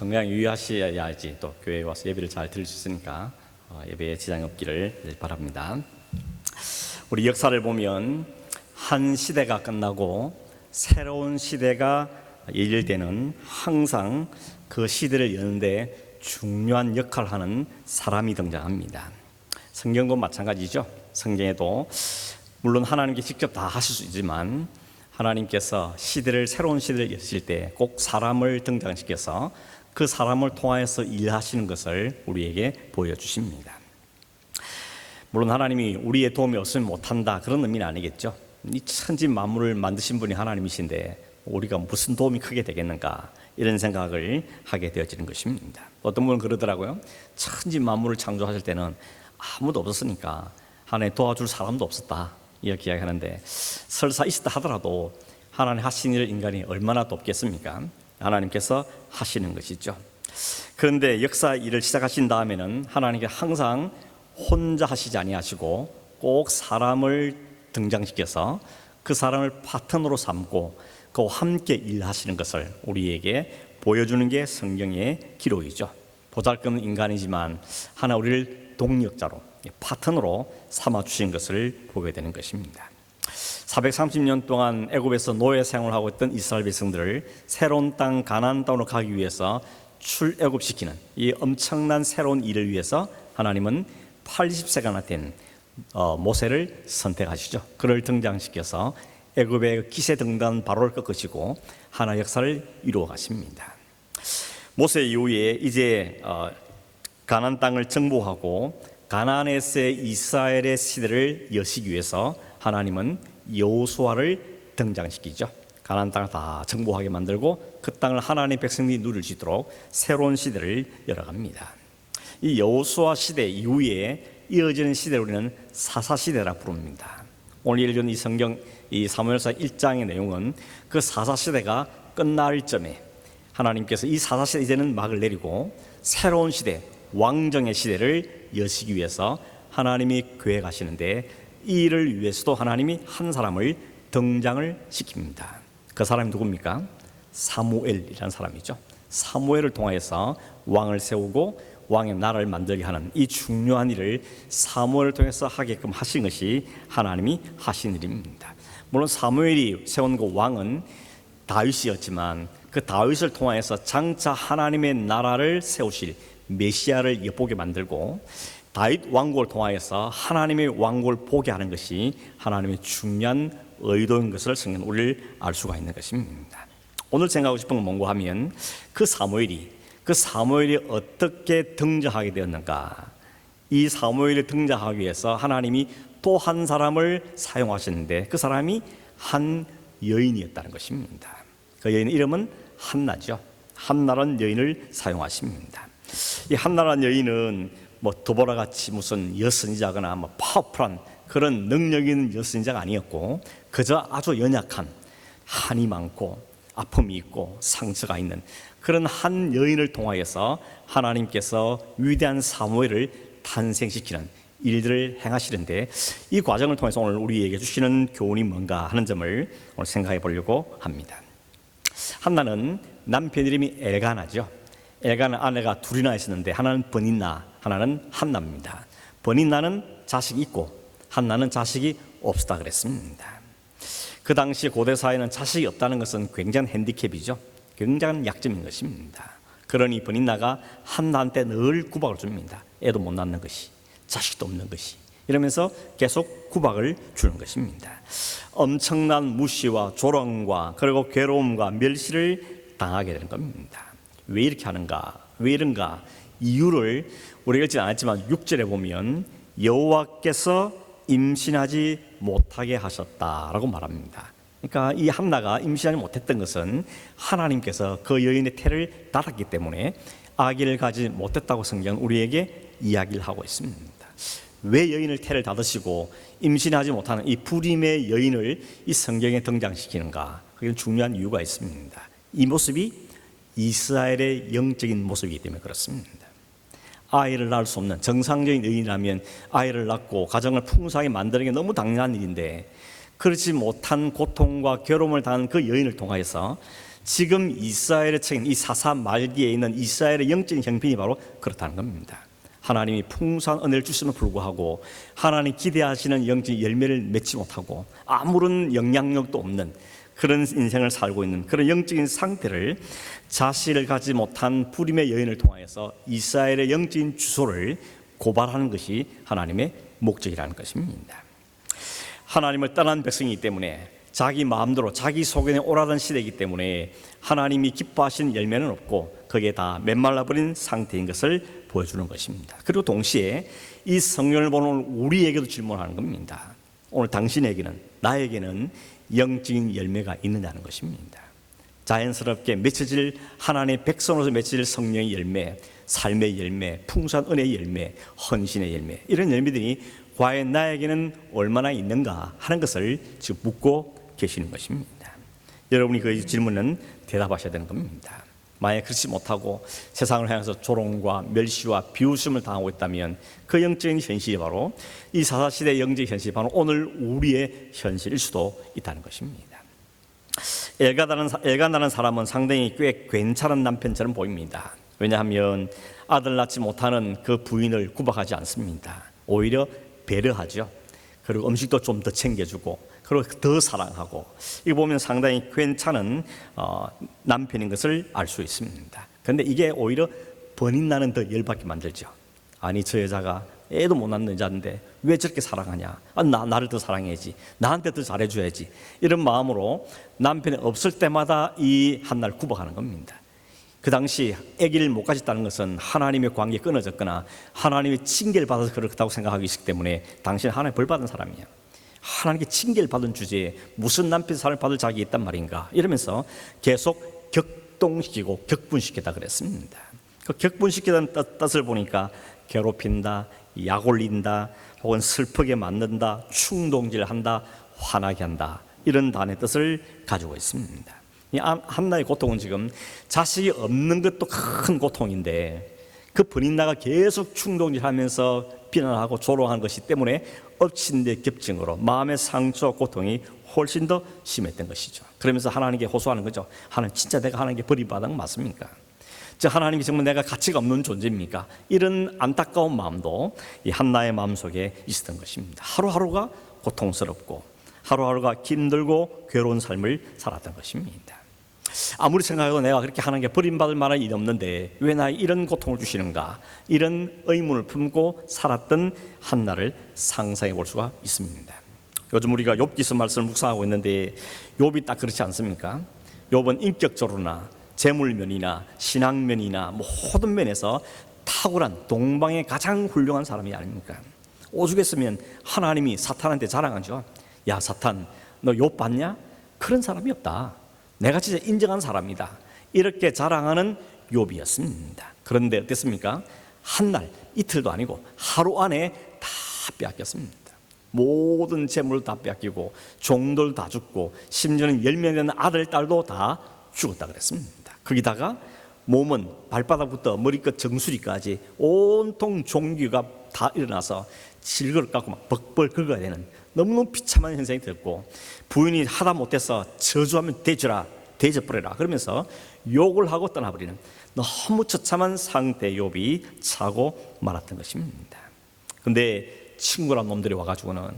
건강 유의하셔야지 또 교회에 와서 예배를 잘 드릴 수 있으니까 예배에 지장이 없기를 바랍니다. 우리 역사를 보면 한 시대가 끝나고 새로운 시대가 열릴 때는 항상 그 시대를 여는데 중요한 역할을 하는 사람이 등장합니다. 성경도 마찬가지죠. 성경에도 물론 하나님께 직접 다 하실 수 있지만 하나님께서 새로운 시대를 여실 때 꼭 사람을 등장시켜서 그 사람을 통하여서 일하시는 것을 우리에게 보여주십니다. 물론 하나님이 우리의 도움이 없으면 못한다 그런 의미는 아니겠죠. 이 천지 만물을 만드신 분이 하나님이신데 우리가 무슨 도움이 크게 되겠는가 이런 생각을 하게 되어지는 것입니다. 어떤 분은 그러더라고요. 천지 만물을 창조하실 때는 아무도 없었으니까 하나님 도와줄 사람도 없었다 이렇게 이야기하는데 설사 있었다 하더라도 하나님 하신 일을 인간이 얼마나 돕겠습니까? 하나님께서 하시는 것이죠. 그런데 역사 일을 시작하신 다음에는 하나님께 항상 혼자 하시지 아니하시고 꼭 사람을 등장시켜서 그 사람을 파트너로 삼고 그와 함께 일하시는 것을 우리에게 보여주는 게 성경의 기록이죠. 보잘것없는 인간이지만 하나 우리를 동력자로 파트너로 삼아주신 것을 보게 되는 것입니다. 430년 동안 애굽에서 노예 생활을 하고 있던 이스라엘 백성들을 새로운 땅 가나안 땅으로 가기 위해서 출애굽시키는 이 엄청난 새로운 일을 위해서 하나님은 80세가 된 모세를 선택하시죠. 그를 등장시켜서 애굽의 기세등단 바로를 꺾으시고 하나의 역사를 이루어 가십니다. 모세 이후에 이제 가나안 땅을 정복하고 가나안에서의 이스라엘의 시대를 여시기 위해서 하나님은 여호수아를 등장시키죠. 가나안 땅을 다 정복하게 만들고 그 땅을 하나님의 백성들이 누릴 수 있도록 새로운 시대를 열어갑니다. 이 여호수아 시대 이후에 이어지는 시대를 우리는 사사시대라 부릅니다. 오늘 읽은 이 성경 이 사무엘상 1장의 내용은 그 사사시대가 끝날 점에 하나님께서 이 사사시대 이제는 막을 내리고 새로운 시대 왕정의 시대를 여시기 위해서 하나님이 계획하시는데 이 일을 위해서도 하나님이 한 사람을 등장을 시킵니다. 그 사람이 누굽니까? 사무엘이라는 사람이죠. 사무엘을 통해서 왕을 세우고 왕의 나라를 만들게 하는 이 중요한 일을 사무엘을 통해서 하게끔 하신 것이 하나님이 하신 일입니다. 물론 사무엘이 세운 그 왕은 다윗이었지만 그 다윗을 통해서 장차 하나님의 나라를 세우실 메시아를 엿보게 만들고 다윗 왕국을 통하여서 하나님의 왕국을 보게 하는 것이 하나님의 중요한 의도인 것을 성경은 우리를 알 수가 있는 것입니다. 오늘 생각하고 싶은 건 뭔가 하면 그 사무엘이 어떻게 등장하게 되었는가. 이 사무엘이 등장하기 위해서 하나님이 또 한 사람을 사용하셨는데 그 사람이 한 여인이었다는 것입니다. 그 여인의 이름은 한나죠. 한나라는 여인을 사용하십니다. 이 한나라는 여인은 드보라같이 무슨 여선이자거나 파워풀한 그런 능력 있는 여선이자가 아니었고 그저 아주 연약한 한이 많고 아픔이 있고 상처가 있는 그런 한 여인을 통하여서 하나님께서 위대한 사무엘을 탄생시키는 일들을 행하시는데 이 과정을 통해서 오늘 우리에게 주시는 교훈이 뭔가 하는 점을 오늘 생각해 보려고 합니다. 한나는 남편 이름이 엘가나죠. 엘가나 아내가 둘이나 있었는데 하나는 버니나 하나는 한나입니다. 버니나는 자식이 있고 한나는 자식이 없었다 그랬습니다. 그 당시 고대 사회는 자식이 없다는 것은 굉장한 핸디캡이죠. 굉장한 약점인 것입니다. 그러니 버니나가 한나한테 늘 구박을 줍니다. 애도 못 낳는 것이, 자식도 없는 것이, 이러면서 계속 구박을 주는 것입니다. 엄청난 무시와 조롱과 그리고 괴로움과 멸시를 당하게 되는 겁니다. 왜 이렇게 하는가? 왜 이런가? 이유를 우리가 읽지 않았지만 6절에 보면 여호와께서 임신하지 못하게 하셨다라고 말합니다. 그러니까 이 한나가 임신하지 못했던 것은 하나님께서 그 여인의 태를 닫았기 때문에 아기를 가지 못했다고 성경은 우리에게 이야기를 하고 있습니다. 왜 여인을 태를 닫으시고 임신하지 못하는 이 불임의 여인을 이 성경에 등장시키는가? 그게 중요한 이유가 있습니다. 이 모습이 이스라엘의 영적인 모습이기 때문에 그렇습니다. 아이를 낳을 수 없는 정상적인 여인이라면 아이를 낳고 가정을 풍성하게 만드는 게 너무 당연한 일인데 그렇지 못한 고통과 괴로움을 당한 그 여인을 통하여서 지금 이스라엘의 책임, 이 사사 말기에 있는 이스라엘의 영적인 형편이 바로 그렇다는 겁니다. 하나님이 풍성한 은혜를 주심에도 불구하고 하나님 기대하시는 영적인 열매를 맺지 못하고 아무런 영향력도 없는 그런 인생을 살고 있는 그런 영적인 상태를 자식을 가지 못한 불임의 여인을 통하여서 이스라엘의 영적인 주소를 고발하는 것이 하나님의 목적이라는 것입니다. 하나님을 떠난 백성이기 때문에 자기 마음대로 자기 소견에 오라던 시대이기 때문에 하나님이 기뻐하시는 열매는 없고 거기에 다 메말라버린 상태인 것을 보여주는 것입니다. 그리고 동시에 이 성경을 보는 우리에게도 질문하는 겁니다. 오늘 당신에게는, 나에게는 영적인 열매가 있느냐는 것입니다. 자연스럽게 맺혀질 하나님의 백성으로서 맺혀질 성령의 열매, 삶의 열매, 풍성한 은혜의 열매, 헌신의 열매, 이런 열매들이 과연 나에게는 얼마나 있는가 하는 것을 지금 묻고 계시는 것입니다. 여러분이 그 질문은 대답하셔야 되는 겁니다. 만약 그렇지 못하고 세상을 향해서 조롱과 멸시와 비웃음을 당하고 있다면 그 영적인 현실이 바로 이 사사시대의 영적인 현실이 바로 오늘 우리의 현실일 수도 있다는 것입니다. 엘가나라는 사람은 상당히 꽤 괜찮은 남편처럼 보입니다. 왜냐하면 아들 낳지 못하는 그 부인을 구박하지 않습니다. 오히려 배려하죠. 그리고 음식도 좀 더 챙겨주고 그리고 더 사랑하고, 이거 보면 상당히 괜찮은 남편인 것을 알 수 있습니다. 그런데 이게 오히려 번인나는 더 열받게 만들죠. 아니, 저 여자가 애도 못 낳는 여자인데 왜 저렇게 사랑하냐, 나를 더 사랑해야지, 나한테 더 잘해줘야지, 이런 마음으로 남편이 없을 때마다 이 한나를 구박하는 겁니다. 그 당시 아기를 못 가졌다는 것은 하나님의 관계가 끊어졌거나 하나님의 징계를 받아서 그렇다고 생각하기 있기 때문에 당신은 하나님의 벌 받은 사람이야. 하나님께 징계를 받은 주제에 무슨 남편 사랑을 받을 자격이 있단 말인가, 이러면서 계속 격동시키고 격분시키다 그랬습니다. 그 격분시키다는 뜻을 보니까 괴롭힌다, 약 올린다, 혹은 슬프게 만든다, 충동질한다, 화나게 한다, 이런 단의 뜻을 가지고 있습니다. 이 한나의 고통은 지금 자식이 없는 것도 큰 고통인데 그 번인나가 계속 충동질하면서 비난하고 조롱하는 것이 때문에 엎친 데 겹증으로 마음의 상처와 고통이 훨씬 더 심했던 것이죠. 그러면서 하나님께 호소하는 거죠. 하나님, 진짜 내가 하나님께 버림받은 건 맞습니까? 하나님이 정말 내가 가치가 없는 존재입니까? 이런 안타까운 마음도 이 한나의 마음속에 있었던 것입니다. 하루하루가 고통스럽고 하루하루가 힘들고 괴로운 삶을 살았던 것입니다. 아무리 생각해도 내가 그렇게 하나님께 버림받을 만한 일이 없는데 왜 나에 이런 고통을 주시는가, 이런 의문을 품고 살았던 한나를 상상해 볼 수가 있습니다. 요즘 우리가 욥기서 말씀을 묵상하고 있는데 욥이 딱 그렇지 않습니까? 욥은 인격적으로나 재물면이나 신앙면이나 모든 면에서 탁월한 동방의 가장 훌륭한 사람이 아닙니까? 오죽했으면 하나님이 사탄한테 자랑하죠. 야, 사탄, 너 욥 봤냐? 그런 사람이 없다. 내가 진짜 인정한 사람이다. 이렇게 자랑하는 욥이었습니다. 그런데 어땠습니까? 한날, 이틀도 아니고 하루 안에 다 빼앗겼습니다. 모든 재물을 다 빼앗기고 종들 다 죽고 심지어는 10명 되는 아들, 딸도 다 죽었다 그랬습니다. 거기다가 몸은 발바닥부터 머리끝 정수리까지 온통 종기가 다 일어나서 질그릇 갖고 막 벅벌 긁어야 되는 너무너무 비참한 현상이 됐고, 부인이 하다 못해서 저주하면 대접버려라 그러면서 욕을 하고 떠나버리는 너무 처참한 상태의 욥이 차고 말았던 것입니다. 근데 친구란 놈들이 와가지고는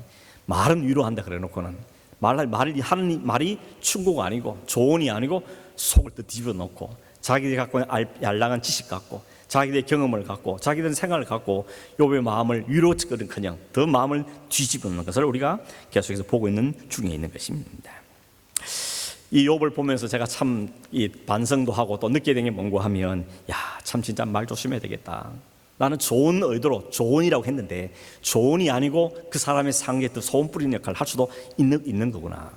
말은 위로한다 그래놓고는 하는 말이 충고가 아니고 조언이 아니고 속을 또 뒤집어 놓고 자기들이 갖고 있는 얄랑한 지식 갖고 자기들의 경험을 갖고 자기들의 생각을 갖고 욥의 마음을 위로짓거든커녕 더 마음을 뒤집어 놓는 것을 우리가 계속해서 보고 있는 중에 있는 것입니다. 이 욥을 보면서 제가 참 이 반성도 하고 또 느끼게 된 게 뭔가 하면, 야, 참 진짜 말 조심해야 되겠다. 나는 좋은 의도로 조언이라고 했는데 조언이 아니고 그 사람의 상계에 또 소금 뿌리는 역할을 할 수도 있는 거구나.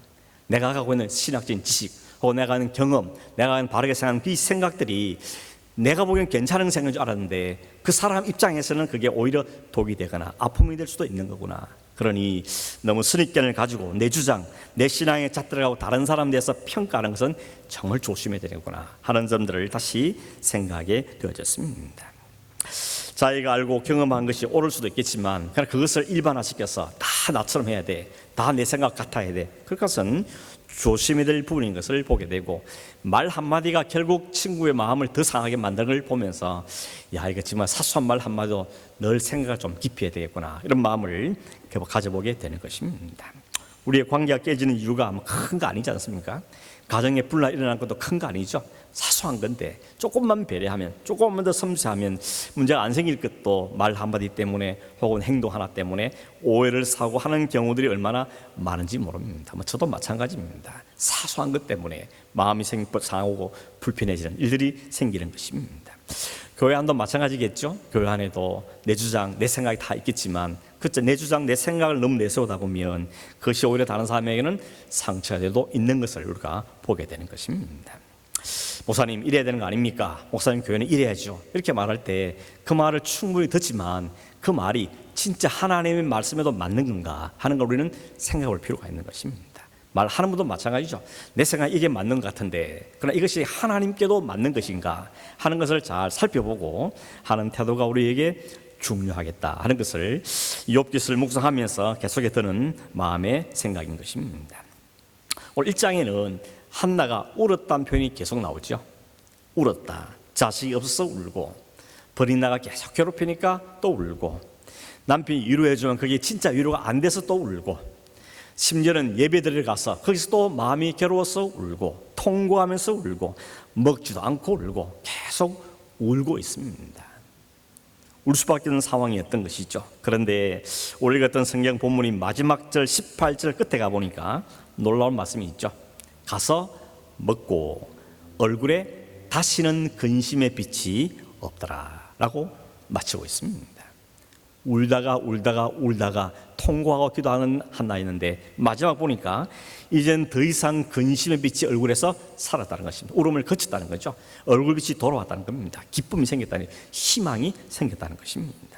내가 갖고 있는 신학적인 지식 혹은 내가 하는 경험, 내가 하는 바르게 생각하는 그 생각들이 내가 보기엔 괜찮은 생각인 줄 알았는데 그 사람 입장에서는 그게 오히려 독이 되거나 아픔이 될 수도 있는 거구나. 그러니 너무 선입견을 가지고 내 주장, 내 신앙의 잣들어가고 다른 사람에 대해서 평가하는 것은 정말 조심해야 되겠구나 하는 점들을 다시 생각하게 되어졌습니다. 자기가 알고 경험한 것이 옳을 수도 있겠지만 그냥 그것을 일반화시켜서 다 나처럼 해야 돼, 다 내 생각 같아야 돼, 그것은 조심해야 될 부분인 것을 보게 되고, 말 한마디가 결국 친구의 마음을 더 상하게 만드는 걸 보면서 야, 이거 정말 사소한 말 한마디도 늘 생각을 좀 깊이 해야 되겠구나, 이런 마음을 가져보게 되는 것입니다. 우리의 관계가 깨지는 이유가 큰 거 아니지 않습니까? 가정에 분란 일어난 것도 큰 거 아니죠. 사소한 건데 조금만 배려하면, 조금만 더 섬세하면 문제가 안 생길 것도 말 한마디 때문에 혹은 행동 하나 때문에 오해를 사고 하는 경우들이 얼마나 많은지 모릅니다. 저도 마찬가지입니다. 사소한 것 때문에 마음이 상하고 불편해지는 일들이 생기는 것입니다. 교회 안도 마찬가지겠죠. 교회 안에도 내 주장, 내 생각이 다 있겠지만 그때 내 주장, 내 생각을 너무 내세우다 보면 그것이 오히려 다른 사람에게는 상처가 되도 있는 것을 우리가 보게 되는 것입니다. 목사님 이래야 되는 거 아닙니까? 목사님 교회는 이래야죠. 이렇게 말할 때 그 말을 충분히 듣지만 그 말이 진짜 하나님의 말씀에도 맞는 건가 하는 걸 우리는 생각해 볼 필요가 있는 것입니다. 말하는 분도 마찬가지죠. 내 생각에 이게 맞는 것 같은데 그러나 이것이 하나님께도 맞는 것인가 하는 것을 잘 살펴보고 하는 태도가 우리에게 중요하겠다 하는 것을 욥기서를 묵상하면서 계속해 드는 마음의 생각인 것입니다. 오늘 1장에는 한나가 울었다는 표현이 계속 나오죠. 울었다. 자식이 없어서 울고, 버린 나가 계속 괴롭히니까 또 울고, 남편이 위로해주면 그게 진짜 위로가 안 돼서 또 울고, 심지어는 예배드리러 가서 거기서 또 마음이 괴로워서 울고, 통고하면서 울고, 먹지도 않고 울고, 계속 울고 있습니다. 울 수밖에 없는 상황이었던 것이죠. 그런데 오늘 같은 성경 본문이 마지막 절 18절 끝에 가보니까 놀라운 말씀이 있죠. 가서 먹고 얼굴에 다시는 근심의 빛이 없더라 라고 마치고 있습니다. 울다가 통곡하고 기도하는 한나였는데 마지막 보니까 이젠 더 이상 근심의 빛이 얼굴에서 사라졌다는 것입니다. 울음을 그쳤다는 거죠. 얼굴빛이 돌아왔다는 겁니다. 기쁨이 생겼다니, 희망이 생겼다는 것입니다.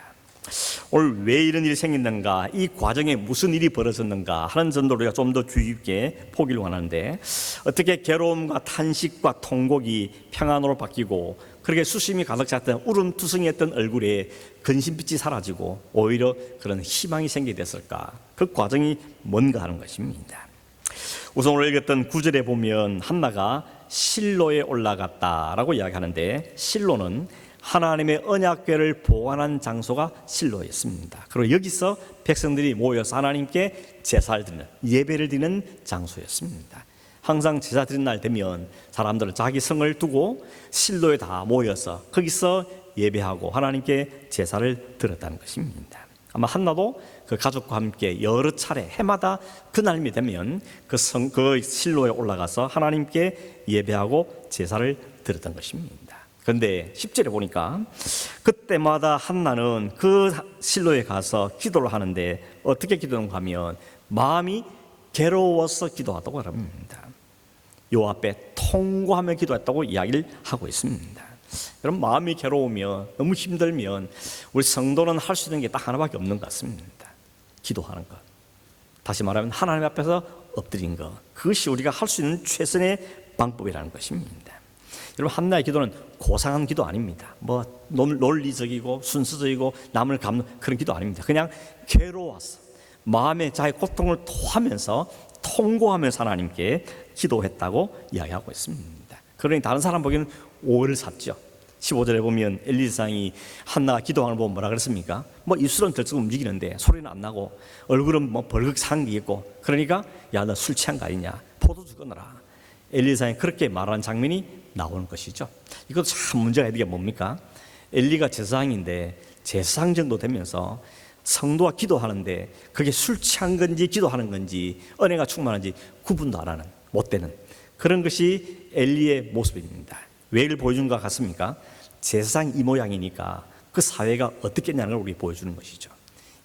오늘 왜 이런 일이 생겼는가, 이 과정에 무슨 일이 벌어졌는가 하는 점도 우리가 좀 더 주의 깊게 보기를 원하는데, 어떻게 괴로움과 탄식과 통곡이 평안으로 바뀌고 그렇게 수심이 가득 찼던 울음투성이었던 얼굴에 근심빛이 사라지고 오히려 그런 희망이 생기게 됐을까? 그 과정이 뭔가 하는 것입니다. 우선 오늘 읽었던 9절에 보면 한나가 실로에 올라갔다라고 이야기하는데, 실로는 하나님의 언약궤를 보관한 장소가 실로였습니다. 그리고 여기서 백성들이 모여서 하나님께 제사를 드리는, 예배를 드리는 장소였습니다. 항상 제사 드리는 날 되면 사람들은 자기 성을 두고 실로에 다 모여서 거기서 예배하고 하나님께 제사를 드렸다는 것입니다. 아마 한나도 그 가족과 함께 여러 차례 해마다 그날이 되면 그 실로에 올라가서 하나님께 예배하고 제사를 드렸던 것입니다. 그런데 10절에 보니까 그때마다 한나는 그 실로에 가서 기도를 하는데 어떻게 기도하는가 하면 마음이 괴로워서 기도하다고 합니다. 요 앞에 통고하며 기도했다고 이야기를 하고 있습니다. 여러분, 마음이 괴로우면, 너무 힘들면 우리 성도는 할 수 있는 게 딱 하나밖에 없는 것 같습니다. 기도하는 것. 다시 말하면 하나님 앞에서 엎드린 것. 그것이 우리가 할 수 있는 최선의 방법이라는 것입니다. 여러분, 한나의 기도는 고상한 기도 아닙니다. 논리적이고 순수적이고 남을 갚는 그런 기도 아닙니다. 그냥 괴로워서 마음의 자기 고통을 토하면서 통고하면서 하나님께 기도했다고 이야기하고 있습니다. 그러니 다른 사람 보기에는 오해를 샀죠. 15절에 보면 엘리사장이 한나가 기도하는 거 보면 뭐라 그랬습니까? 입술은 들썩 움직이는데 소리는 안 나고 얼굴은 벌겋 상기있고, 그러니까 야, 너 술 취한 거 아니냐, 포도주 끊어라. 엘리사장이 그렇게 말하는 장면이 나오는 것이죠. 이것도 참 문제가 있는 게 뭡니까? 엘리가 제사장인데 제사장 정도 되면서 성도와 기도하는데 그게 술 취한 건지 기도하는 건지 은혜가 충만한지 구분도 안 하는, 못 되는 그런 것이 엘리의 모습입니다. 왜 이를 보여준 것 같습니까? 제사장 이 모양이니까 그 사회가 어떻겠냐는 걸 우리 보여주는 것이죠.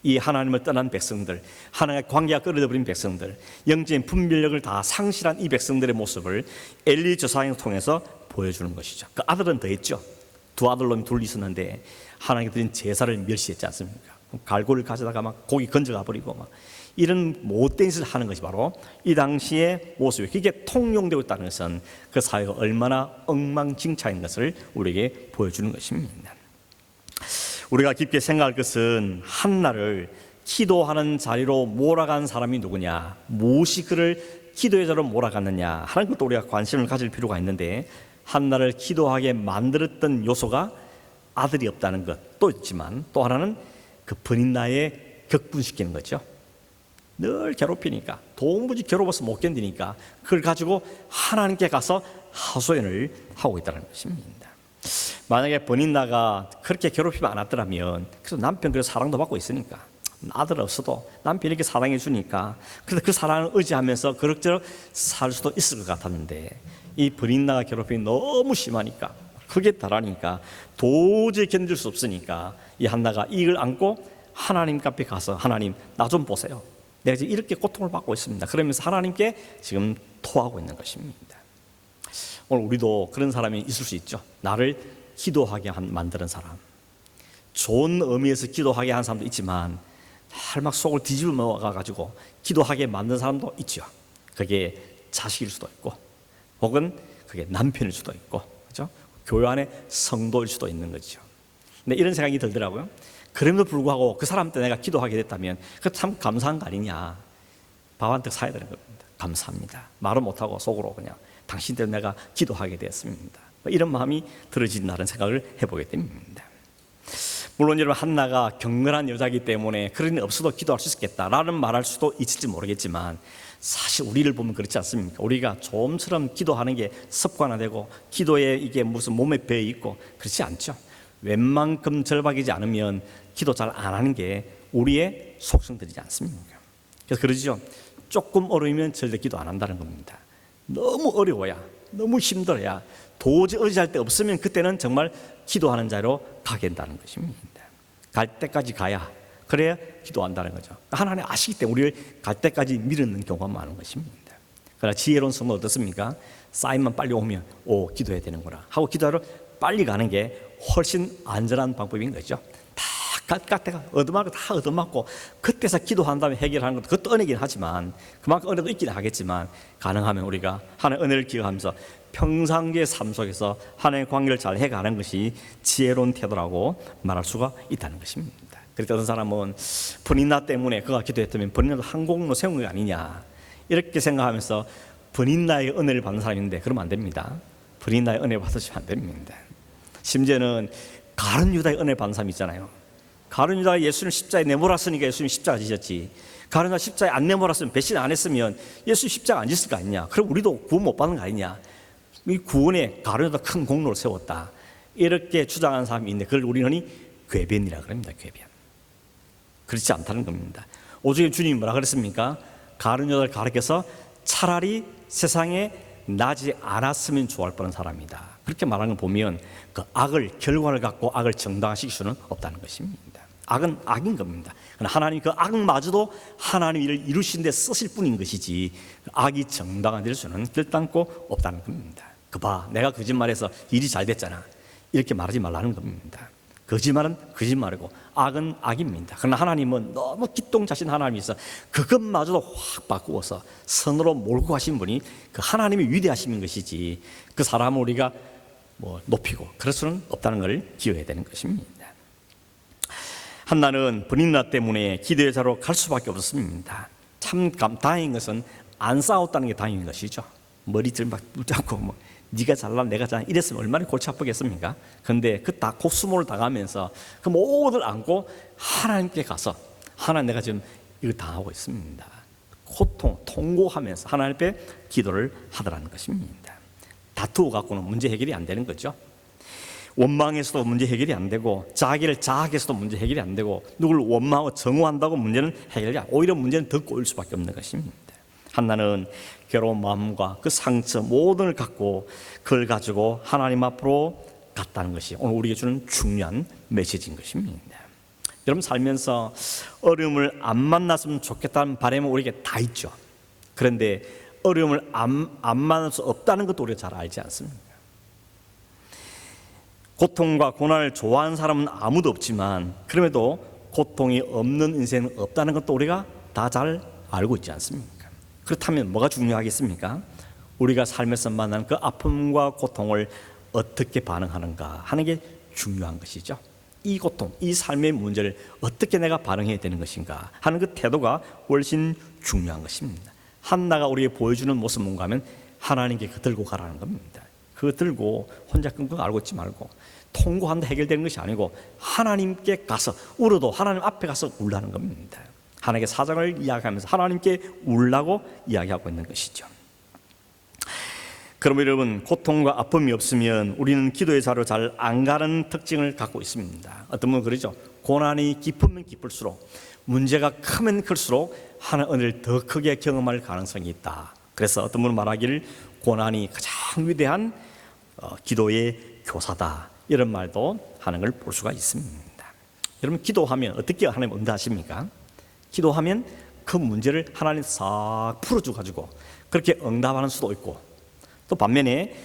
이 하나님을 떠난 백성들, 하나님의 관계가 끊어져버린 백성들, 영적인 분별력을 다 상실한 이 백성들의 모습을 엘리 제사장을 통해서 보여주는 것이죠. 그 아들은 더했죠. 두 아들놈이 둘 있었는데 하나님께 드린 제사를 멸시했지 않습니까? 갈고리를 가져다가 막 고기 건져가 버리고 막 이런 못된 짓을 하는 것이 바로 이 당시의 모습이, 그게 통용되고 있다는 것은 그 사회가 얼마나 엉망진창인 것을 우리에게 보여주는 것입니다. 우리가 깊게 생각할 것은 한나를 기도하는 자리로 몰아간 사람이 누구냐, 무엇이 그를 기도의 자로 몰아갔느냐 하는 것도 우리가 관심을 가질 필요가 있는데, 한나를 기도하게 만들었던 요소가 아들이 없다는 것도 있지만, 또 하나는 그 버닌나에 격분시키는 거죠. 늘 괴롭히니까, 도무지 괴로워서 못 견디니까 그걸 가지고 하나님께 가서 하소연을 하고 있다는 것입니다. 만약에 버닌나가 그렇게 괴롭히면 안 왔더라면, 그래서 남편 그래서 사랑도 받고 있으니까, 아들 없어도 남편이 이렇게 사랑해 주니까, 그래서 그 사랑을 의지하면서 그럭저럭 살 수도 있을 것 같았는데, 이 버닌나가 괴롭힘이 너무 심하니까, 그게 달하니까 도저히 견딜 수 없으니까 이 한나가 이걸 안고 하나님 앞에 가서, 하나님 나 좀 보세요, 내가 지금 이렇게 고통을 받고 있습니다, 그러면서 하나님께 지금 토하고 있는 것입니다. 오늘 우리도 그런 사람이 있을 수 있죠. 나를 기도하게 만드는 사람, 좋은 의미에서 기도하게 한 사람도 있지만 막 속을 뒤집어 먹어가지고 기도하게 만든 사람도 있죠. 그게 자식일 수도 있고, 혹은 그게 남편일 수도 있고, 그렇죠? 교회 안에 성도일 수도 있는 거죠. 근데 이런 생각이 들더라고요. 그럼에도 불구하고 그 사람 때 내가 기도하게 됐다면 그 참 감사한 거 아니냐, 밥 한 턱 사야 되는 겁니다. 감사합니다. 말은 못하고 속으로 그냥 당신 때문에 내가 기도하게 되었습니다, 이런 마음이 들어진다는 생각을 해보게 됩니다. 물론 여러분, 한나가 경건한 여자이기 때문에 그런 일 없어도 기도할 수 있겠다라는 말할 수도 있을지 모르겠지만, 사실 우리를 보면 그렇지 않습니까? 우리가 좀처럼 기도하는 게 습관화되고 기도에 이게 무슨 몸에 배어 있고 그렇지 않죠. 웬만큼 절박이지 않으면 기도 잘 안 하는 게 우리의 속성들이지 않습니까? 그래서 그러죠. 조금 어려우면 절대 기도 안 한다는 겁니다. 너무 어려워야, 너무 힘들어야, 도저히 의지할 데 없으면 그때는 정말 기도하는 자로 가게 된다는 것입니다. 갈 때까지 가야, 그래야 기도한다는 거죠. 하나님 아시기 때문에 우리를 갈 때까지 미루는 경우가 많은 것입니다. 그러나 지혜로운 성도는 어떻습니까? 사인만 빨리 오면 기도해야 되는구나 하고 기도하러 빨리 가는 게 훨씬 안전한 방법인 거죠. 갈 때가 얻어맞고 다 얻어맞고 그때서 기도한 다음에 해결하는 것도 그것도 은혜긴 하지만, 그만큼 은혜도 있긴 하겠지만, 가능하면 우리가 하나님의 은혜를 기억하면서 평상시의 삶 속에서 하나님의 관계를 잘 해가는 것이 지혜로운 태도라고 말할 수가 있다는 것입니다. 그렇게 어떤 사람은 버닌나 때문에 그가 기도했다면 버닌나도 항공로 세운 게 아니냐 이렇게 생각하면서 버닌나의 은혜를 받는 사람인데, 그러면 안 됩니다. 버닌나의 은혜 받으시면 안 됩니다. 심지어는 가룟 유다의 은혜 받는 사람 있잖아요. 가룟 유다가 예수님 십자가에 내몰았으니까 예수님 십자가 지셨지, 가룟 유다 십자가에 안 내몰았으면, 배신 안 했으면 예수님 십자가 안 지었을 거 아니냐, 그럼 우리도 구원 못 받는 거 아니냐, 이 구원에 가룟 유다가 큰 공로를 세웠다 이렇게 주장하는 사람이 있는데, 그걸 우리는 흔히 궤변이라 그럽니다. 궤변. 그렇지 않다는 겁니다. 오죽에 주님이 뭐라 그랬습니까? 가룟 유다를 가르쳐서 차라리 세상에 나지 않았으면 좋아할 뻔한 사람이다, 그렇게 말하는 걸 보면 그 악을, 결과를 갖고 악을 정당화시킬 수는 없다는 것입니다. 악은 악인 겁니다. 하나님 그 악마저도 하나님 일을 이루신 데 쓰실 뿐인 것이지, 악이 정당화될 수는 결단코 없다는 겁니다. 그 봐, 내가 거짓말해서 일이 잘 됐잖아, 이렇게 말하지 말라는 겁니다. 거짓말은 거짓말이고 악은 악입니다. 그러나 하나님은 너무 기똥차신 하나님이서 그것마저도 확 바꾸어서 선으로 몰고 가신 분이 그 하나님의 위대하심인 것이지, 그 사람을 우리가 높이고 그럴 수는 없다는 걸 기억해야 되는 것입니다. 한나는 버닌나 때문에 기도의 자로 갈 수밖에 없었습니다. 참 다행인 것은 안 싸웠다는 게 다행인 것이죠. 머리들 막 붙잡고 네가 잘나 내가 잘나 이랬으면 얼마나 골치 아프겠습니까? 그런데 그 다 고수모를 당하면서 그 모든 안고 하나님께 가서, 하나님 내가 지금 이거 당하고 있습니다, 통고하면서 하나님 앞에 기도를 하더라는 것입니다. 다투어 갖고는 문제 해결이 안 되는 거죠. 원망해서도 문제 해결이 안 되고, 자기를 자학해서도 문제 해결이 안 되고, 누구를 원망하고 정오한다고 문제는 해결이 안 되고, 오히려 문제는 더 꼬일 수밖에 없는 것입니다. 한나는 괴로운 마음과 그 상처 모든 걸 갖고 그걸 가지고 하나님 앞으로 갔다는 것이 오늘 우리에게 주는 중요한 메시지인 것입니다. 여러분, 살면서 어려움을 안 만났으면 좋겠다는 바람은 우리에게 다 있죠. 그런데 어려움을 안 만날 수 없다는 것도 우리가 잘 알지 않습니까? 고통과 고난을 좋아하는 사람은 아무도 없지만, 그럼에도 고통이 없는 인생은 없다는 것도 우리가 다 잘 알고 있지 않습니까? 그렇다면 뭐가 중요하겠습니까? 우리가 삶에서 만난 그 아픔과 고통을 어떻게 반응하는가 하는 게 중요한 것이죠. 이 고통, 이 삶의 문제를 어떻게 내가 반응해야 되는 것인가 하는 그 태도가 훨씬 중요한 것입니다. 한나가 우리에게 보여주는 모습은 뭔가 하면 하나님께 그 들고 가라는 겁니다. 그거 들고 혼자 끙끙 앓고 있지 말고 통고한다 해결되는 것이 아니고 하나님께 가서 울어도 하나님 앞에 가서 울라는 겁니다. 하나님께 사정을 이야기하면서 하나님께 울라고 이야기하고 있는 것이죠. 그럼 여러분, 고통과 아픔이 없으면 우리는 기도의 자로 잘 안 가는 특징을 갖고 있습니다. 어떤 분은 그러죠. 고난이 깊으면 깊을수록, 문제가 크면 클수록 하나님 은혜를 더 크게 경험할 가능성이 있다. 그래서 어떤 분은 말하기를 고난이 가장 위대한 기도의 교사다, 이런 말도 하는 걸 볼 수가 있습니다. 여러분, 기도하면 어떻게 하나님 응답하십니까? 기도하면 그 문제를 하나님 싹 풀어줘가지고 그렇게 응답하는 수도 있고, 또 반면에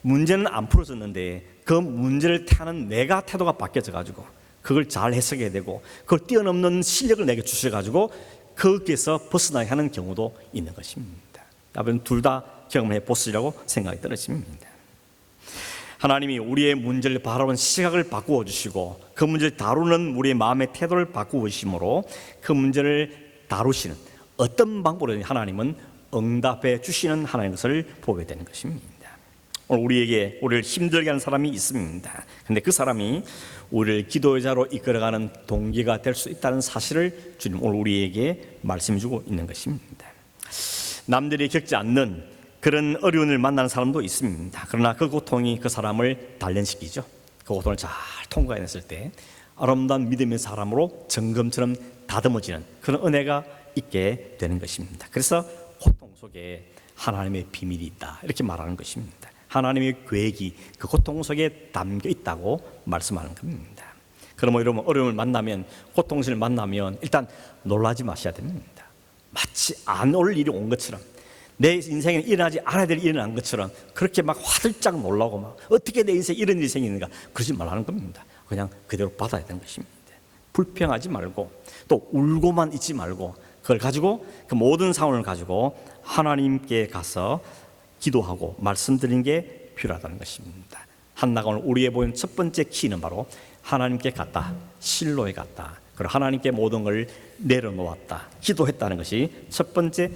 문제는 안 풀어졌는데 그 문제를 태하는 내가 태도가 바뀌어져가지고 그걸 잘 해석해야 되고 그걸 뛰어넘는 실력을 내게 주셔가지고 거기에서 벗어나게 하는 경우도 있는 것입니다. 여러분, 둘 다 경험해 보시라고 생각이 떨어집니다. 하나님이 우리의 문제를 바라보는 시각을 바꾸어 주시고 그 문제를 다루는 우리의 마음의 태도를 바꾸어 주심으로 그 문제를 다루시는 어떤 방법으로 하나님은 응답해 주시는 하나님의 것을 보게 되는 것입니다. 오늘 우리를 힘들게 하는 사람이 있습니다. 그런데 그 사람이 우리를 기도의 자로 이끌어가는 동기가 될 수 있다는 사실을 주님 오늘 우리에게 말씀해 주고 있는 것입니다. 남들이 겪지 않는 그런 어려움을 만나는 사람도 있습니다. 그러나 그 고통이 그 사람을 단련시키죠. 그 고통을 잘 통과해냈을 때 아름다운 믿음의 사람으로 정금처럼 다듬어지는 그런 은혜가 있게 되는 것입니다. 그래서 고통 속에 하나님의 비밀이 있다, 이렇게 말하는 것입니다. 하나님의 계획이 그 고통 속에 담겨 있다고 말씀하는 겁니다. 그러면 여러분, 어려움을 만나면, 고통을 만나면 일단 놀라지 마셔야 됩니다. 마치 안 올 일이 온 것처럼, 내 인생에 일어나지 않아야 될 일이 일어난 것처럼 그렇게 막 화들짝 놀라고 막 어떻게 내 인생에 이런 일이 생기는가, 그러지 말라는 겁니다. 그냥 그대로 받아야 되는 것입니다. 불평하지 말고 또 울고만 있지 말고 그걸 가지고, 그 모든 상황을 가지고 하나님께 가서 기도하고 말씀드리는 게 필요하다는 것입니다. 한나가 오늘 우리의 보인 첫 번째 키는 바로 하나님께 갔다, 실로에 갔다, 그리고 하나님께 모든 걸 내려놓았다, 기도했다는 것이 첫 번째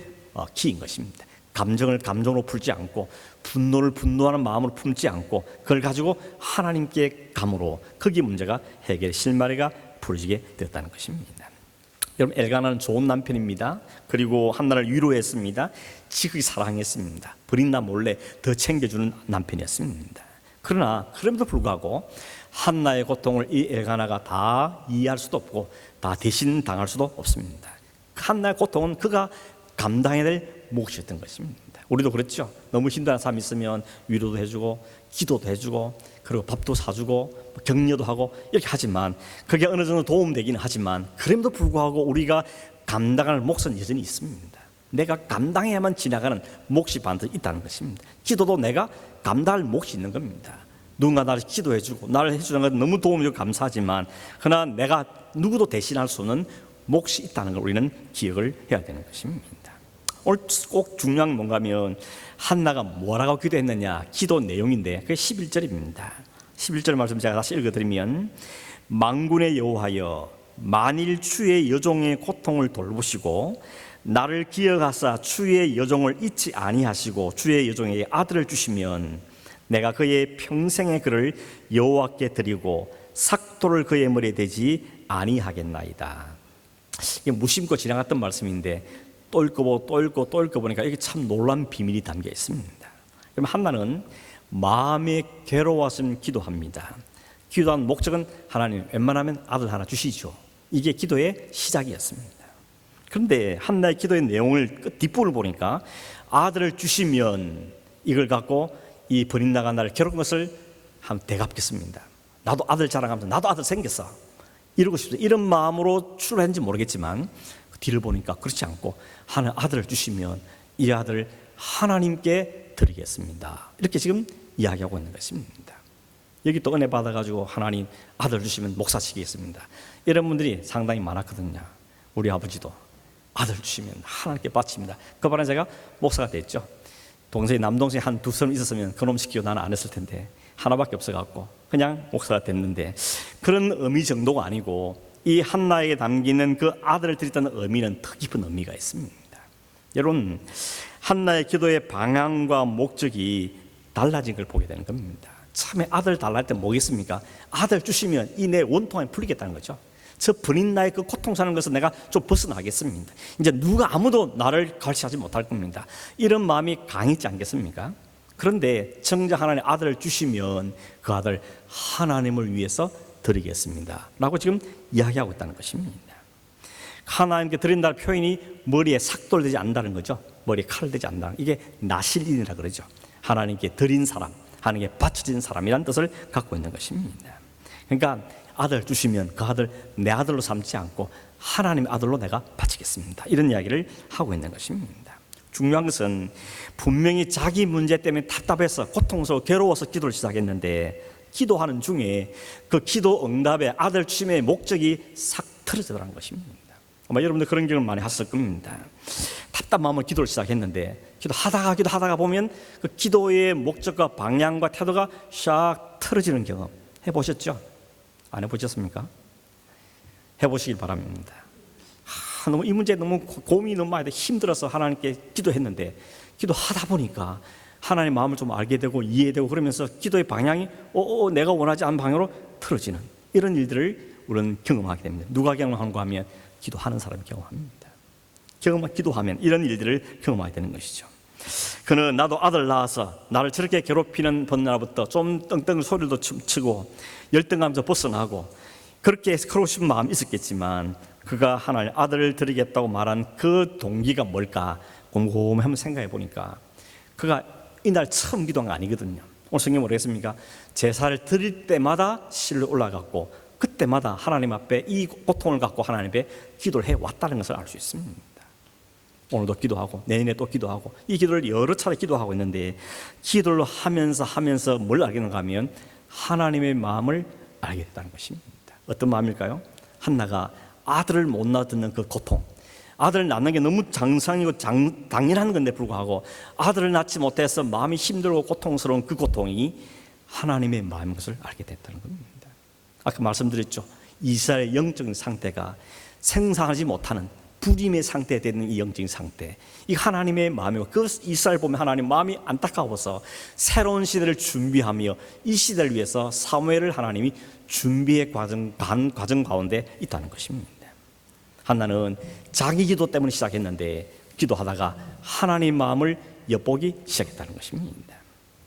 키인 것입니다. 감정을 감정으로 풀지 않고 분노를 분노하는 마음으로 품지 않고 그걸 가지고 하나님께 감으로 거기 문제가 해결, 실마리가 풀어지게 되었다는 것입니다. 여러분, 엘가나는 좋은 남편입니다. 그리고 한나를 위로했습니다. 지극히 사랑했습니다. 버린나 몰래 더 챙겨주는 남편이었습니다. 그러나 그럼에도 불구하고 한나의 고통을 이 엘가나가 다 이해할 수도 없고 다 대신 당할 수도 없습니다. 한나의 고통은 그가 감당해야 될 몫이었던 것입니다. 우리도 그렇죠. 너무 힘든 사람이 있으면 위로도 해주고 기도도 해주고 그리고 밥도 사주고 격려도 하고 이렇게 하지만 그게 어느 정도 도움되기는 하지만 그럼에도 불구하고 우리가 감당할 몫은 여전히 있습니다. 내가 감당해야만 지나가는 몫이 반드시 있다는 것입니다. 기도도 내가 감당할 몫이 있는 겁니다. 누군가 나를 기도해주고 나를 해주는 건 너무 도움이 되고 감사하지만 그러나 내가 누구도 대신할 수 없는 몫이 있다는 걸 우리는 기억을 해야 되는 것입니다. 오늘 꼭 중요한 건 뭔가 하면 한나가 뭐라고 기도했느냐, 기도 내용인데 그게 11절입니다. 11절 말씀 제가 다시 읽어드리면, 만군의 여호와여, 만일 주의 여종의 고통을 돌보시고 나를 기억하사 주의 여종을 잊지 아니하시고 주의 여종에게 아들을 주시면 내가 그의 평생의 그를 여호와께 드리고 삭도를 그의 머리에 대지 아니하겠나이다. 이게 무심코 지나갔던 말씀인데 또 읽고 또 읽고 또 읽어보니까 이게 참 놀라운 비밀이 담겨 있습니다. 그럼 한나는 마음에 괴로웠으면 기도합니다. 기도한 목적은 하나님 웬만하면 아들 하나 주시죠. 이게 기도의 시작이었습니다. 그런데 한나의 기도의 내용을 뒷부분을 보니까 아들을 주시면 이걸 갖고 이 버린 나간 나를 괴로운 것을 한번 되갚겠습니다. 나도 아들 자랑하면서 나도 아들 생겼어, 이러고 싶다, 이런 마음으로 출발했는지 모르겠지만 뒤를 보니까 그렇지 않고 하나님 아들을 주시면 이 아들을 하나님께 드리겠습니다, 이렇게 지금 이야기하고 있는 것입니다. 여기 또 은혜 받아가지고 하나님 아들 주시면 목사 시키겠습니다, 이런 분들이 상당히 많았거든요. 우리 아버지도 아들 주시면 하나님께 바칩니다. 그 바람에 제가 목사가 됐죠. 동생이 남동생이 한 두 사람 있었으면 그놈 시키고 나는 안 했을 텐데 하나밖에 없어갖고 그냥 목사가 됐는데, 그런 의미 정도가 아니고 이 한나에게 담기는 그 아들을 드렸다는 의미는 더 깊은 의미가 있습니다. 여러분, 한나의 기도의 방향과 목적이 달라진 걸 보게 되는 겁니다. 처음에 아들 달랄 때 뭐겠습니까? 아들 주시면 이 내 원통에 풀리겠다는 거죠. 저 버린 나의 그 고통사는 것을 내가 좀 벗어나겠습니다. 이제 누가 아무도 나를 가르치지 못할 겁니다. 이런 마음이 강했지 않겠습니까? 그런데 정작 하나님 아들을 주시면 그 아들 하나님을 위해서 드리겠습니다 라고 지금 이야기하고 있다는 것입니다. 하나님께 드린다는 표현이 머리에 삭돌되지 않는다는 거죠. 머리에 칼 되지 않는다. 이게 나실인이라 그러죠. 하나님께 드린 사람, 하나님께 바쳐진 사람이라는 뜻을 갖고 있는 것입니다. 그러니까 아들 주시면 그 아들 내 아들로 삼지 않고 하나님의 아들로 내가 바치겠습니다, 이런 이야기를 하고 있는 것입니다. 중요한 것은 분명히 자기 문제 때문에 답답해서 고통스러워 괴로워서 기도를 시작했는데 기도하는 중에 그 기도 응답의 아들 주심의 목적이 싹 틀어지더라는 것입니다. 아마 여러분들 그런 경험을 많이 하셨을 겁니다. 답답한 마음으로 기도를 시작했는데 기도하다가 보면 그 기도의 목적과 방향과 태도가 샥 틀어지는 경험 해보셨죠? 안 해보셨습니까? 해보시길 바랍니다. 너무 이 문제에 너무 고민이 너무 많이 돼 힘들어서 하나님께 기도했는데 기도하다 보니까 하나님의 마음을 좀 알게 되고 이해되고 그러면서 기도의 방향이 내가 원하지 않는 방향으로 틀어지는 이런 일들을 우리는 경험하게 됩니다. 누가 경험하는가 하면 기도하는 사람이 경험합니다. 기도하면 이런 일들을 경험하게 되는 것이죠. 그는 나도 아들 낳아서 나를 저렇게 괴롭히는 번날부터 좀 떵떵 소리도 치고 열등감에서 벗어나고 그렇게 그러고 싶은 마음이 있었겠지만 그가 하나님 아들을 드리겠다고 말한 그 동기가 뭘까 곰곰이 한번 생각해 보니까 그가 이날 처음 기도한 거 아니거든요. 오늘 성경에 뭐랬습니까? 제사를 드릴 때마다 실로 올라갔고 그때마다 하나님 앞에 이 고통을 갖고 하나님 앞에 기도를 해왔다는 것을 알 수 있습니다. 오늘도 기도하고 내년에 또 기도하고 이 기도를 여러 차례 기도하고 있는데 기도를 하면서 뭘 알겠는가 하면 하나님의 마음을 알게 됐다는 것입니다. 어떤 마음일까요? 한나가 아들을 못 낳는 그 고통, 아들을 낳는 게 너무 정상이고 당연한 건데 불구하고 아들을 낳지 못해서 마음이 힘들고 고통스러운 그 고통이 하나님의 마음인 것을 알게 됐다는 겁니다. 아까 말씀드렸죠. 이스라엘의 영적인 상태가 생산하지 못하는 불임의 상태에 되는 이 영적인 상태, 이 하나님의 마음이고 그 이스라엘 보면 하나님 마음이 안타까워서 새로운 시대를 준비하며 이 시대를 위해서 사무엘을 하나님이 준비의 과정 가운데 있다는 것입니다. 한나는 자기 기도 때문에 시작했는데 기도하다가 하나님 마음을 엿보기 시작했다는 것입니다.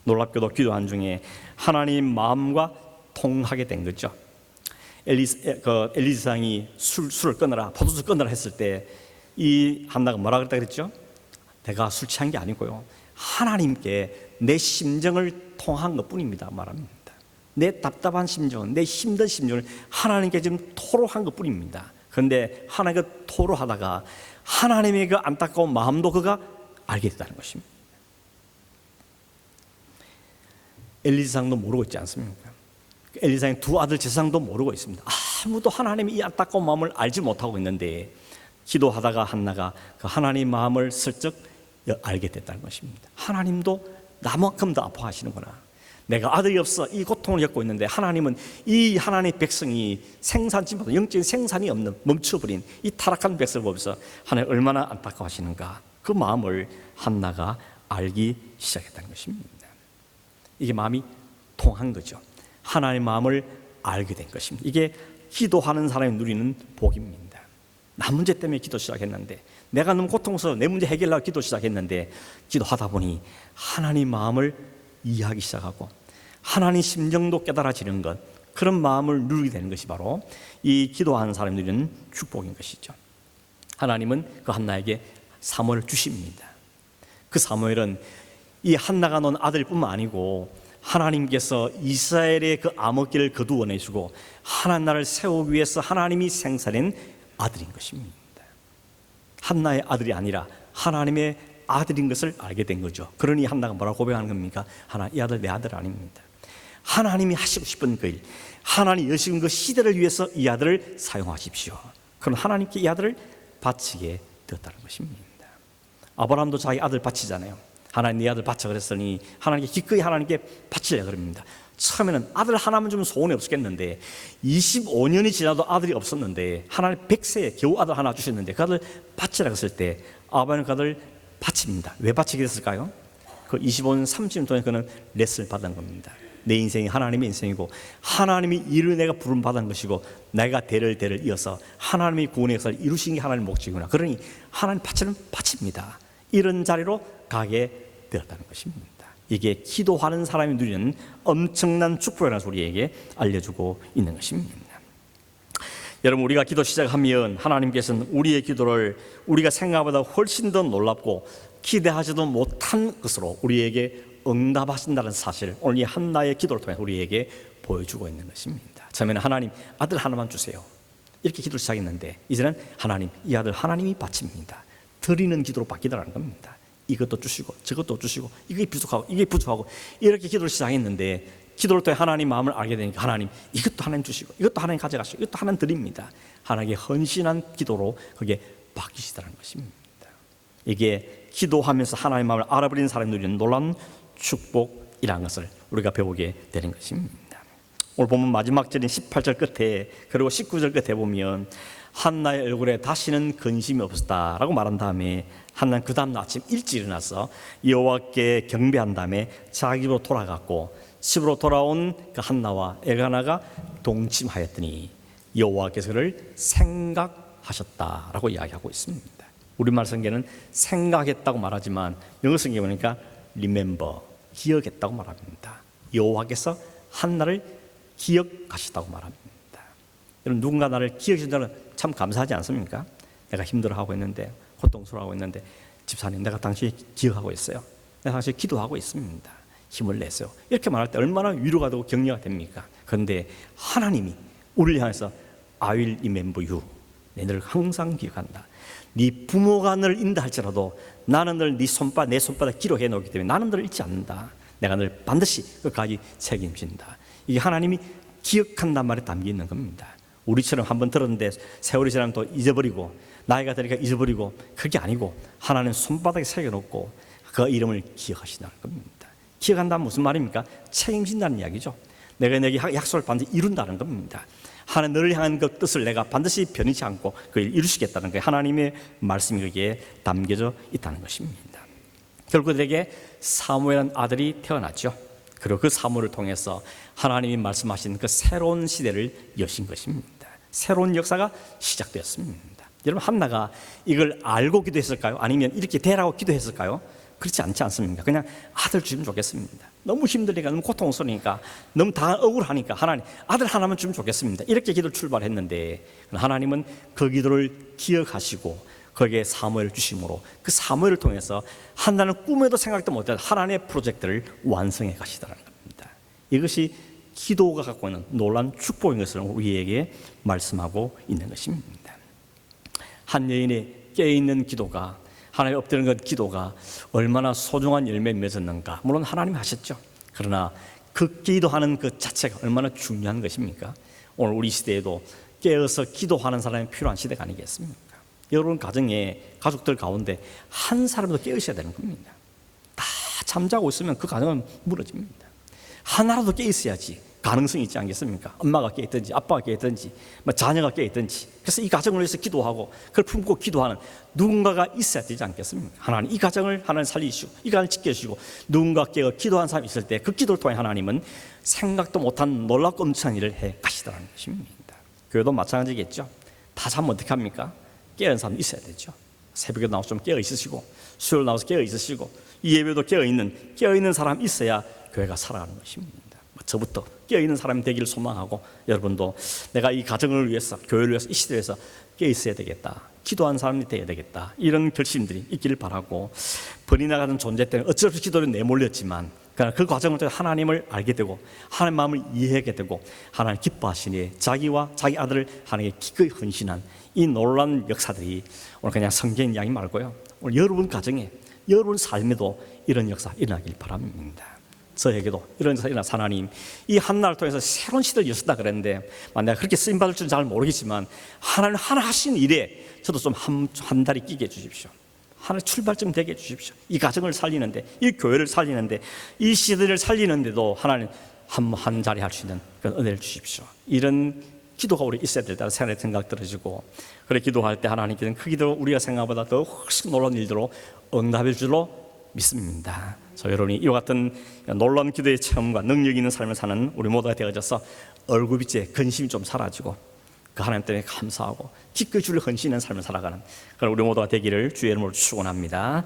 놀랍게도 기도한 중에 하나님 마음과 통하게 된 거죠. 엘리사장이 술을 끊어라, 포도주 끊어라 했을 때 이 한나가 뭐라 그랬다 그랬죠? 내가 술 취한 게 아니고요, 하나님께 내 심정을 통한 것 뿐입니다 말합니다. 내 답답한 심정, 내 힘든 심정을 하나님께 지금 토로한 것 뿐입니다. 그런데 하나님께 토로하다가 하나님의 그 안타까운 마음도 그가 알게 됐다는 것입니다. 엘리사장도 모르고 있지 않습니까? 엘리사의 두 아들 제사장도 모르고 있습니다. 아무도 하나님의 이 안타까운 마음을 알지 못하고 있는데 기도하다가 한나가 그 하나님 마음을 슬쩍 알게 됐다는 것입니다. 하나님도 나만큼 더 아파하시는구나. 내가 아들이 없어 이 고통을 겪고 있는데 하나님은 이 하나님의 백성이 생산치 못한 영적인 생산이 없는 멈춰버린 이 타락한 백성을 보면서 하나님 얼마나 안타까워하시는가, 그 마음을 한나가 알기 시작했다는 것입니다. 이게 마음이 통한 거죠. 하나님의 마음을 알게 된 것입니다. 이게 기도하는 사람이 누리는 복입니다. 나 문제 때문에 기도 시작했는데, 내가 너무 고통스러워 내 문제 해결하려고 기도 시작했는데 기도하다 보니 하나님 마음을 이해하기 시작하고 하나님 심정도 깨달아지는 것, 그런 마음을 누리게 되는 것이 바로 이 기도하는 사람이 누리는 축복인 것이죠. 하나님은 그 한나에게 사무엘을 주십니다. 그 사무엘은 이 한나가 낳은 아들일 뿐만 아니고 하나님께서 이스라엘의 그 암흑기를 거두어내시고 하나님 나라를 세우기 위해서 하나님이 생산한 아들인 것입니다. 한나의 아들이 아니라 하나님의 아들인 것을 알게 된 거죠. 그러니 한나가 뭐라고 고백하는 겁니까? 이 아들 내 아들 아닙니다. 하나님이 하시고 싶은 그 일, 하나님이 여시는 그 시대를 위해서 이 아들을 사용하십시오. 그럼 하나님께 이 아들을 바치게 되었다는 것입니다. 아브라함도 자기 아들 바치잖아요. 하나님 네 아들 바쳐 그랬으니 하나님께 기꺼이 하나님께 바치려고 그럽니다. 처음에는 아들 하나만 주면 소원이 없었겠는데 25년이 지나도 아들이 없었는데 하나님 100세에 겨우 아들 하나 주셨는데 그 아들 바치라고 했을 때 아버지는 그 아들 바칩니다. 왜 바치게 됐을까요? 그 25년 30년 동안 그는 레슨을 받은 겁니다. 내 인생이 하나님의 인생이고 하나님이 이를 내가 부름받은 것이고 내가 대를 이어서 하나님의 구원의 역사를 이루신 게 하나님의 목적이구나. 그러니 하나님 바치는 바칩니다. 이런 자리로 가게 되었다는 것입니다. 이게 기도하는 사람이 누리는 엄청난 축복이라는 우리에게 알려주고 있는 것입니다. 여러분, 우리가 기도 시작하면 하나님께서는 우리의 기도를 우리가 생각보다 훨씬 더 놀랍고 기대하지도 못한 것으로 우리에게 응답하신다는 사실을 오늘 이 한나의 기도를 통해 우리에게 보여주고 있는 것입니다. 처음에는 하나님 아들 하나만 주세요 이렇게 기도를 시작했는데 이제는 하나님 이 아들 하나님이 바칩니다. 드리는 기도로 바뀌더라는 겁니다. 이것도 주시고 저것도 주시고 이게 부족하고 이렇게 기도를 시작했는데 기도를 통해 하나님 마음을 알게 되니까 하나님 이것도 하나님 주시고 이것도 하나님 가져가시고 이것도 하나님 드립니다. 하나님께 헌신한 기도로 그게 바뀌시더라는 것입니다. 이게 기도하면서 하나님의 마음을 알아버리는 사람이 누리는 놀라운 축복이라는 것을 우리가 배우게 되는 것입니다. 오늘 보면 마지막 절인 18절 끝에 그리고 19절 끝에 보면 한나의 얼굴에 다시는 근심이 없었다라고 말한 다음에 한나는 그 다음 아침 일찍 일어나서 여호와께 경배한 다음에 자기 집으로 돌아갔고 집으로 돌아온 그 한나와 엘가나가 동침하였더니 여호와께서 그를 생각하셨다라고 이야기하고 있습니다. 우리말 성경에는 생각했다고 말하지만 영어 성경에 보니까 remember, 기억했다고 말합니다. 여호와께서 한나를 기억하시다고 말합니다. 여러분, 누군가 나를 기억하신다면 참 감사하지 않습니까? 내가 힘들어하고 있는데 고통스러워하고 있는데 집사님 내가 당신을 기억하고 있어요. 내가 당신을 기도하고 있습니다. 힘을 내세요. 이렇게 말할 때 얼마나 위로가 되고 격려가 됩니까? 그런데 하나님이 우리를 향해서 I will remember you, 너를 항상 기억한다. 네 부모가 너를 인다 할지라도 나는 늘 네 손바닥 내 손바닥 기록해 놓기 때문에 나는 너를 잊지 않는다. 내가 늘 반드시 끝까지 책임진다. 이게 하나님이 기억한단 말에 담겨 있는 겁니다. 우리처럼 한번 들었는데 세월이 지나면 또 잊어버리고 나이가 드니까 잊어버리고 그게 아니고 하나님 손바닥에 새겨놓고 그 이름을 기억하신다는 겁니다. 기억한다면 무슨 말입니까? 책임진다는 이야기죠. 내가 내게 약속을 반드시 이룬다는 겁니다. 하나님 너를 향한 그 뜻을 내가 반드시 변하지 않고 그걸 이루시겠다는 게 하나님의 말씀이 거기에 담겨져 있다는 것입니다. 결국 그에게 사무엘이라는 아들이 태어났죠. 그리고 그 사무엘을 통해서 하나님이 말씀하신 그 새로운 시대를 여신 것입니다. 새로운 역사가 시작되었습니다. 여러분, 한나가 이걸 알고 기도했을까요? 아니면 이렇게 되라고 기도했을까요? 그렇지 않지 않습니까? 그냥 아들 주면 좋겠습니다. 너무 힘드니까, 너무 고통스러우니까, 너무 다 억울하니까 하나님 아들 하나만 주면 좋겠습니다. 이렇게 기도를 출발했는데 하나님은 그 기도를 기억하시고 거기에 사무엘을 주심으로 그 사무엘을 통해서 한나는 꿈에도 생각도 못한 하나님의 프로젝트를 완성해 가시더라는 겁니다. 이것이 기도가 갖고 있는 놀라운 축복인 것을 우리에게 말씀하고 있는 것입니다. 한 여인의 깨어있는 기도가, 하나님 엎드리는 그 기도가 얼마나 소중한 열매를 맺었는가. 물론 하나님 하셨죠. 그러나 그 기도하는 그 자체가 얼마나 중요한 것입니까? 오늘 우리 시대에도 깨어서 기도하는 사람이 필요한 시대가 아니겠습니까? 여러분 가정에 가족들 가운데 한 사람도 깨어있어야 되는 겁니다. 다 잠자고 있으면 그 가정은 무너집니다. 하나라도 깨어있어야지 가능성이 있지 않겠습니까? 엄마가 깨있든지 아빠가 깨있든지 자녀가 깨있든지. 그래서 이 가정을 위해서 기도하고 그걸 품고 기도하는 누군가가 있어야 되지 않겠습니까? 하나님 이 가정을 하나님 살리시고 이 가정을 지켜주시고 누군가 깨어 기도한 사람이 있을 때 그 기도를 통해 하나님은 생각도 못한 놀랍고 엄청난 일을 해 가시더라는 것입니다. 교회도 마찬가지겠죠. 다 자면 어떻게 합니까? 깨어있는 사람 있어야 되죠. 새벽에 나와서 좀 깨어 있으시고 수요일 나와서 깨어 있으시고 이 예배도 깨어 있는 사람 있어야 교회가 살아가는 것입니다. 저부터 깨어있는 사람이 되기를 소망하고 여러분도 내가 이 가정을 위해서 교회를 위해서 이 시대에 서 깨어 있어야 되겠다, 기도하는 사람이 되어야 되겠다, 이런 결심들이 있기를 바라고 번이 나가는 존재 때문에 어쩔 수 없이 기도를 내몰렸지만 그러나 그 과정을 통해 하나님을 알게 되고 하나님 마음을 이해하게 되고 하나님 기뻐하시니 자기와 자기 아들을 하나님께 기꺼이 헌신한 이 놀라운 역사들이 오늘 그냥 성경 이야기 말고요, 오늘 여러분 가정에 여러분 삶에도 이런 역사 일어나길 바랍니다. 저에게도 이런 역사 일어나서 하나님 이 한나를 통해서 새로운 시대를 여셨다 그랬는데 내가 그렇게 쓰임받을 줄은 잘 모르겠지만 하나님 하나 하신 일에 저도 좀 한 달이 끼게 해주십시오. 하나의 출발점 되게 해주십시오. 이 가정을 살리는데, 이 교회를 살리는데, 이 시대를 살리는데도 하나님 한 자리 할 수 있는 그런 은혜를 주십시오. 이런 기도가 우리 있어야 될 때라 생각 들어지고, 그래 기도할 때 하나님께서는 그 기도 우리가 생각보다 더 훨씬 놀라운 일들로 응답할 줄로 믿습니다. 저 여러분이 이와 같은 놀라운 기도의 체험과 능력 있는 삶을 사는 우리 모두가 되어져서 얼굴빛에 근심이 좀 사라지고 그 하나님 때문에 감사하고 기꺼이 주를 헌신하는 삶을 살아가는 그런 우리 모두가 되기를 주의 이름으로 축원합니다.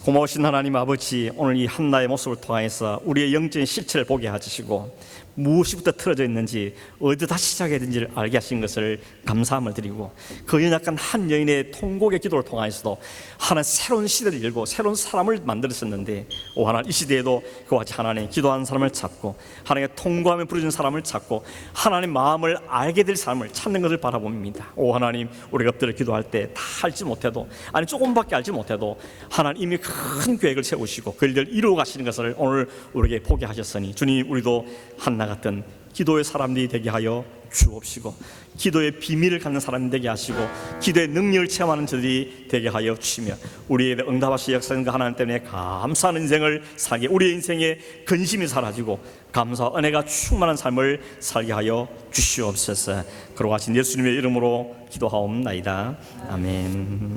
고마우신 하나님 아버지, 오늘 이 한나의 모습을 통해서 우리의 영적인 실체를 보게 해주시고 무엇이부터 틀어져 있는지 어디서 다시 시작해야 되는지를 알게 하신 것을 감사함을 드리고, 그 연약한 한 여인의 통곡의 기도를 통해서도 하나님 새로운 시대를 열고 새로운 사람을 만들었었는데, 오 하나님 이 시대에도 그와 같이 하나님 기도하는 사람을 찾고 하나님의 통곡하며 부르짖는 사람을 찾고 하나님 마음을 알게 될 사람을 찾는 것을 바라봅니다. 오 하나님, 우리가 엎드려 기도할 때 다 알지 못해도, 아니 조금밖에 알지 못해도 하나님 이미 큰 계획을 세우시고 그 일을 이루어 가시는 것을 오늘 우리에게 보게 하셨으니, 주님 우리도 한나 같은 기도의 사람들이 되게 하여 주옵시고, 기도의 비밀을 갖는 사람이 되게 하시고 기도의 능력을 체험하는 저들이 되게 하여 주시며, 우리의 응답하시 역사는 그 하나님 때문에 감사하는 인생을 살게, 우리의 인생에 근심이 사라지고 감사와 은혜가 충만한 삶을 살게 하여 주시옵소서. 그러고 하신 예수님의 이름으로 기도하옵나이다. 아멘.